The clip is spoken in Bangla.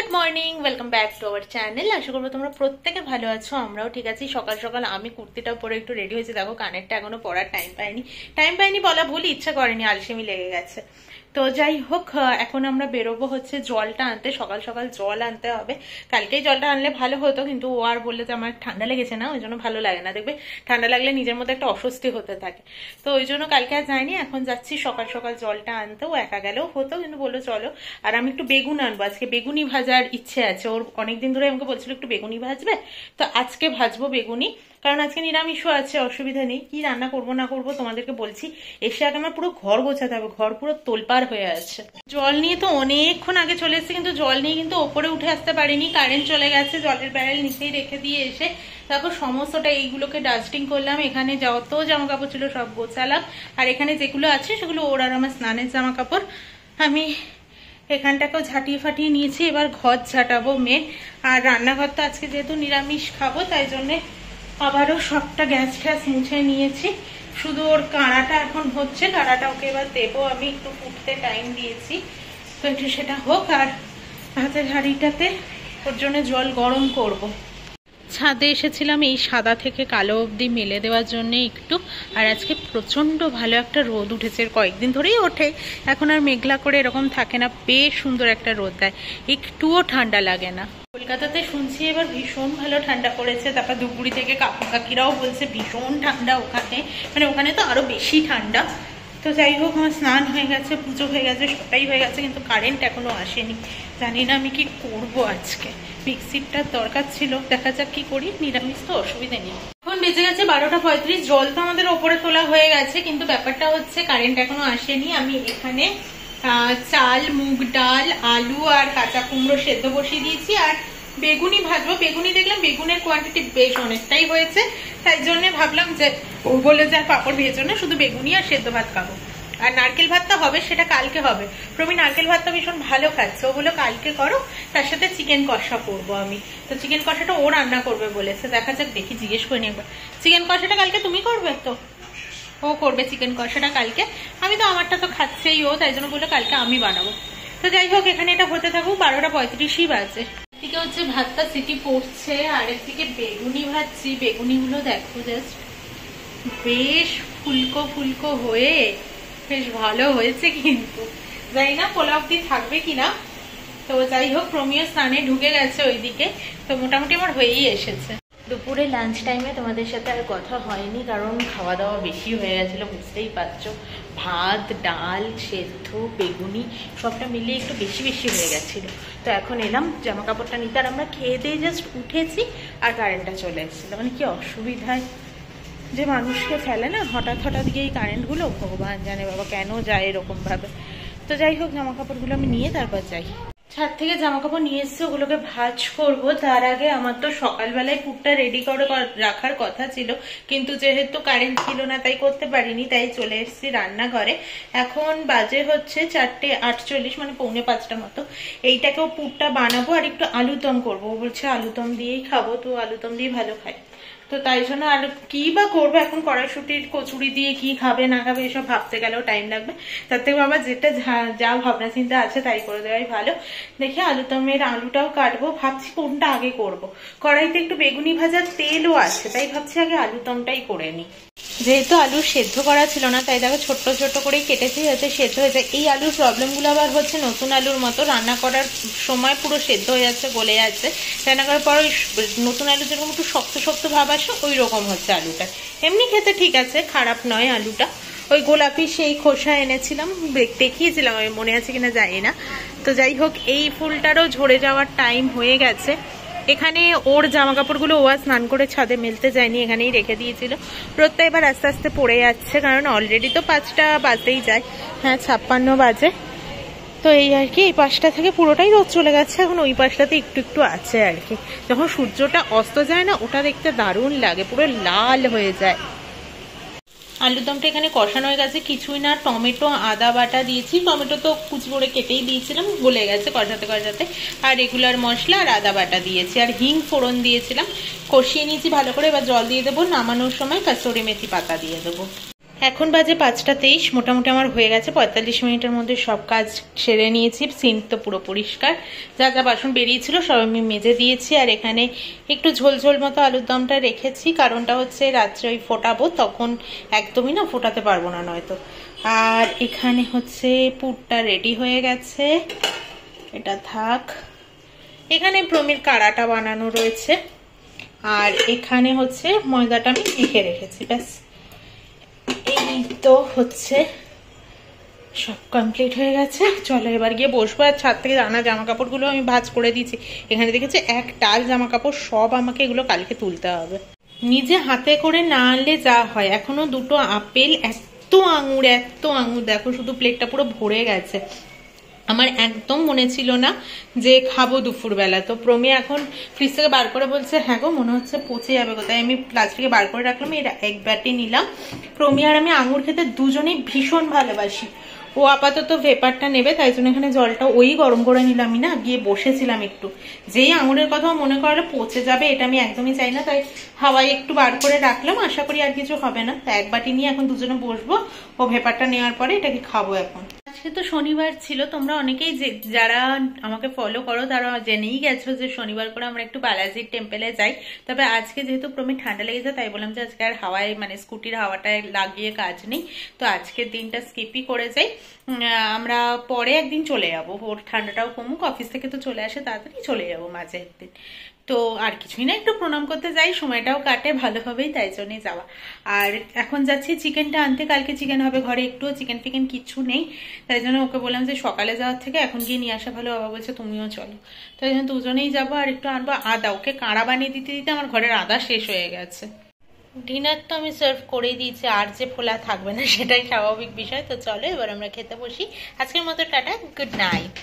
Good morning, welcome back to our channel. আশা করবো তোমরা প্রত্যেকে ভালো আছো, আমরাও ঠিক আছি। সকাল সকাল আমি কুর্তিটা পরে একটু রেডি হয়েছি। দেখো কানেরটা এখনো পরার টাইম পাইনি বলা ভুল, ইচ্ছা করেনি, আলসেমি লেগে গেছে। তো যাই হোক, এখন আমরা বেরোবো হচ্ছে জলটা আনতে। সকাল সকাল জল আনতে হবে। কালকেই জলটা আনলে ভালো হতো, কিন্তু ও আর বললে যে আমার ঠান্ডা লেগেছে না, ওই জন্য ভালো লাগে না। দেখবে ঠান্ডা লাগলে নিজের মধ্যে একটা অস্বস্তি হতে থাকে, তো ওই জন্য কালকে আর যাইনি। এখন যাচ্ছি সকাল সকাল জলটা আনতে। ও একা গেলেও হতো, কিন্তু বললো চলো। আর আমি একটু বেগুন আনবো আজকে, বেগুনি ভাজার ইচ্ছে আছে ওর। অনেকদিন ধরে আমাকে বলছিল একটু বেগুনি ভাজবে, তো আজকে ভাজবো বেগুনি। কারণ আজকে নিরামিষও আছে, অসুবিধা নেই। কি রান্না করবো না করবো তোমাদেরকে বলছি। এসে আগে আমার পুরো ঘর গোছাতে হবে, ঘর পুরো তোলপাড় হয়ে আছে। জল নিয়ে তো অনেকক্ষণ আগে চলে এসেছে, কিন্তু জল নিয়ে কিন্তু ওপরে উঠে আসতে পারিনি, কারেন্ট চলে গেছে। জলের ব্যারেল নিচেই রেখে দিয়ে এসে তারপর সমস্তটা এইগুলোকে ডাস্টিং করলাম। এখানে যত জামা কাপড় ছিল সব গোছালাম, আর এখানে যেগুলো আছে সেগুলো ওর আর আমার স্নানের জামা কাপড়। আমি এখানটাকেও ঝাঁটিয়ে ফাটিয়ে নিয়েছি, এবার ঘর ঝাঁটাবো মেন। আর রান্নাঘর তো আজকে যেহেতু নিরামিষ খাবো, তাই জন্যে আবারও সবটা গ্যাস ট্যাস মুছে নিয়েছি। শুধু ওর কাঁড়াটা এখন হচ্ছে, কাঁড়াটা ওকে এবার দেবো আমি, একটু ফুটতে টাইম দিয়েছি, তো একটু সেটা হোক। আর ভাতের হাঁড়িটাতে ওর জন্য জল গরম করব। ছাদে এসেছিলাম এই সাদা থেকে কালো অবধি মেলে দেওয়ার জন্য একটু। আর আজকে প্রচন্ড ভালো একটা রোদ উঠেছে, কয়েকদিন ধরেই ওঠে, এখন আর মেঘলা করে এরকম থাকে না, বেশ সুন্দর একটা রোদ দেয়, একটুও ঠান্ডা লাগে না। কলকাতাতে শুনছি এবার ভীষণ ভালো ঠান্ডা পড়েছে। তারপর ধুপগুড়ি থেকে কাকু কাকিরাও বলছে ভীষণ ঠান্ডা ওখানে, মানে ওখানে তো আরো বেশি ঠান্ডা। তো যাই হোক, আমার স্নান হয়ে গেছে, পুজো হয়ে গেছে, সবটাই হয়ে গেছে, কিন্তু কারেন্ট এখনো আসেনি। জানি না আমি কি করব আজকে। মিক্সিরটার দরকার ছিল, দেখা যাক কি করি। নিরামিষ তো অসুবিধা নেই। এখন বেজে গেছে 12:35। জল তো আমাদের ওপরে তোলা হয়ে গেছে, কিন্তু ব্যাপারটা হচ্ছে কারেন্ট এখনো আসেনি। আমি এখানে চাল, মুগ ডাল, আলু আর কাঁচা কুমড়ো সেদ্ধ বসিয়ে দিয়েছি। আর বেগুনি ভাজবো। বেগুনি দেখলাম বেগুনের কোয়ান্টিটি বেশ অনেকটাই হয়েছে, তাই জন্য ভাবলাম যে ও বলে যে পাঁপড় ভেজো না, শুধু বেগুনি আর সেদ্ধ ভাত খাবো। আর নারকেল ভাতটা হবে, সেটা কালকে হবে। প্রমি নারকেল ভাতটা ভীষণ ভালো খাচ্ছে, ও বলে কালকে করো, তার সাথে চিকেন কষা করবো আমি। তো চিকেন কষাটা ও রান্না করবে বলেছে, দেখা যাক, দেখি জিজ্ঞেস করে নিই একবার। চিকেন কষাটা কালকে তুমি করবে তো? ও করবে চিকেন কষাটা কালকে। আমি তো আমারটা তো খাচ্ছেই ও, তাই জন্য বললো কালকে আমি বানাবো। তো যাই হোক, এখানে এটা হতে থাকুক। 12:35 বাজে। একদিকে হচ্ছে ভাতটা সিটি পড়ছে, আর একদিকে বেগুনি ভাজছি। বেগুনিগুলো দেখো জাস্ট, বেশ ফুলকো ফুলকো হয়ে বেশ ভালো হয়েছে, কিন্তু জানি না পোলাও দিয়ে থাকবে কিনা। তো যাই হোক, প্রমিও স্নানে ঢুকে গেছে ওইদিকে, তো মোটামুটি আমার হয়েই এসেছে। দুপুরে লাঞ্চ টাইমে তোমাদের সাথে আর কথা হয়নি, কারণ খাওয়া দাওয়া বেশি হয়ে গেছিলো, বুঝতেই পারছো। ভাত, ডাল, সেদ্ধ, বেগুনি সবটা মিলিয়ে একটু বেশি বেশি হয়ে গেছিলো। তো এখন এলাম জামা কাপড়টা নিতে, আর আমরা খেয়ে দিয়ে জাস্ট উঠেছি আর কারেন্টটা চলে এসেছিলো। মানে কি অসুবিধায় যে মানুষকে ফেলে না হঠাৎ হঠাৎ গিয়ে এই কারেন্টগুলো, ভগবান জানে বাবা কেন যায় এরকম ভাবে। তো যাই হোক, জামা কাপড়গুলো আমি নিয়ে তারপর যাই। ছাদ থেকে জামা কাপড় নিয়ে এসছে, ওগুলোকে ভাঁজ করবো। তার আগে আমার তো সকালবেলায় পুরটা রেডি করে রাখার কথা ছিল, কিন্তু যেহেতু কারেন্ট ছিল না তাই করতে পারিনি, তাই চলে এসেছি রান্নাঘরে। এখন বাজে হচ্ছে 4:48, মানে 4:45 মতো। এইটাকেও পুরটা বানাবো আর একটু আলুদম করবো। ও বলছে আলুদম দিয়েই খাবো, তো আলুদম দিয়ে ভালো খাই, তো তাই জন্য। আর কি বা করবো এখন, কড়াইশুটির কচুরি দিয়ে কি খাবে না খাবে এসব ভাবতে গেলেও টাইম লাগবে। তার থেকে বাবা যেটা যা ভাবনা চিন্তা আছে তাই করে দেওয়াই ভালো। দেখি আলুদমের আলুটাও কাটবো, ভাবছি কোনটা আগে করব। কড়াইতে একটু বেগুনি ভাজার তেলও আছে, তাই ভাবছি আগে আলুদমটাই করে নিই। যেহেতু আলু সেদ্ধ করা ছিল না, তাই দেখো ছোট্ট ছোট্ট করেই কেটেছি যাতে সেদ্ধ হয়ে যায়। এই আলুর প্রবলেমগুলো আবার হচ্ছে নতুন আলুর মতো, রান্না করার সময় পুরো সেদ্ধ হয়ে যাচ্ছে, গলে যাচ্ছে। রান্না করার পর নতুন আলু যেরকম একটু শক্ত শক্ত ভাব আসে, ওই রকম হচ্ছে আলুটা। এমনি খেতে ঠিক আছে, খারাপ নয় আলুটা। ওই গোলাপি সেই খোসা এনেছিলাম, দেখিয়েছিলাম, আমি মনে আছে কিনা জানি না। তো যাই হোক, এই ফুলটারও ঝরে যাওয়ার টাইম হয়ে গেছে। এখানে ওর জামা কাপড়গুলো ও স্নান করে ছাদে মেলতে যায়নি, এখানেই রেখে দিয়েছিল। রোদটা এবার আস্তে আস্তে পড়ে যাচ্ছে, কারণ অলরেডি তো 5টা বাজতেই যায়। হ্যাঁ, 56 বাজে। তো এই আর কি, এই পাশটা থেকে পুরোটাই রোদ চলে গেছে, এখন ওই পাশটাতে একটু একটু আছে আর কি। যখন সূর্যটা অস্ত যায় না, ওটা দেখতে দারুণ লাগে, পুরো লাল হয়ে যায়। আলুদমটা এখানে কষানো হয়ে গেছে, কিছুই না। টমেটো, আদা বাটা দিয়েছি, টমেটো তো কুচি করে কেটেই দিয়েছিলাম, গলে গেছে কষাতে কষাতে। আর রেগুলার মশলা আর আদা বাটা দিয়েছি, আর হিং ফোড়ন দিয়েছিলাম, কষিয়ে নিয়েছি ভালো করে। এবার জল দিয়ে দেবো, নামানোর সময় কাসুরি মেথি পাতা দিয়ে দেবো। এখন বাজে 5টা 23, মোটামুটি আমার হয়ে গেছে। 45 মিনিটের মধ্যে সব কাজ সেরে নিয়েছি। সিঙ্ক তো পুরো পরিষ্কার, যা যা বাসন বেরিয়েছিল সব আমি মেজে দিয়েছি। আর এখানে একটু ঝোল ঝোল মতো আলুর দমটা রেখেছি, কারণটা হচ্ছে রাত্রে ওই ফোটাবো, তখন একদমই না ফোটাতে পারবো না নয়তো। আর এখানে হচ্ছে পুরটা রেডি হয়ে গেছে, এটা থাক। এখানে প্রমির কাড়াটা বানানো রয়েছে, আর এখানে হচ্ছে ময়দাটা আমি মেখে রেখেছি। ব্যাস এই তো হচ্ছে সব কমপ্লিট হয়ে গেছে। চলো এবার গিয়ে বসবো। আর ছাদ থেকে আনা জামা কাপড়গুলো আমি ভাঁজ করে দিয়েছি। এখানে দেখেছি এক টাল জামা কাপড়, সব আমাকে এগুলো কালকে তুলতে হবে। নিজে হাতে করে না আনলে যা হয়। এখনো দুটো আপেল, এত আঙুর দেখো, শুধু প্লেটটা পুরো ভরে গেছে। আমার একদম মনে ছিল না যে খাবো দুপুরবেলা। তো প্রমি এখন ফ্রিজ থেকে বার করে বলছে হ্যাঁ গো মনে হচ্ছে পচে যাবে কোথায়। আমি প্লাস্টিকে বার করে রাখলাম, এক বাটি নিলাম। প্রমি আর আমি আঙুর খেতে দুজনেই ভীষণ ভালোবাসি। ও আপাতত ভেপারটা নেবে, তাই জন্য এখানে জলটা ওই গরম করে নিলাম। আমি না গিয়ে বসেছিলাম একটু, যেই আঙুরের কথা মনে করলে পচে যাবে, এটা আমি একদমই চাই না। তাই হাওয়ায় একটু বার করে রাখলাম, আশা করি আর কিছু হবে না। তাই এক বাটি নিয়ে এখন দুজনে বসবো, ও ভেপারটা নেওয়ার পরে এটাকে খাবো। এখন আজকে তো শনিবার ছিল, তোমরা অনেকেই যারা আমাকে ফলো করো তারা জেনেই গেছো যে শনিবার করে আমরা একটু বালাজির টেম্পেলে যাই। তবে আজকে যেহেতু প্রমি ঠান্ডা লেগেছে, তাই বললাম যে আজকে আর হাওয়ায় মানে স্কুটির হাওয়াটা লাগিয়ে কাজ নেই, তো আজকের দিনটা স্কিপই করে যাই। আমরা পরে একদিন চলে যাবো, ওর ঠান্ডাটাও কমুক, অফিস থেকে তো চলে আসে তাড়াতাড়ি, চলে যাবো মাঝে একদিন। তো আর কিছুই না, একটু প্রণাম করতে যাই, সময়টাও কাটে ভালোভাবেই, তাই জন্যই যাওয়া। আর এখন যাচ্ছি চিকেনটা আনতে, কালকে চিকেন হবে ঘরে, একটুও চিকেন ফিকেন কিছু নেই। তাই জন্য ওকে বললাম যে সকালে যাওয়ার থেকে এখন গিয়ে নিয়ে আসা ভালো। বাবা বলছে তুমিও চলো, তাই জন্য দুজনেই যাবো। আর একটু আনবো আদা, ওকে কাঁড়া বানিয়ে দিতে দিতে আমার ঘরের আদা শেষ হয়ে গেছে। ডিনার তো আমি সার্ভ করেই দিয়েছি, আর যে ফোলা থাকবে না সেটাই স্বাভাবিক বিষয়। তো চলো এবার আমরা খেতে বসি। আজকের মতো টাটা, গুড নাইট।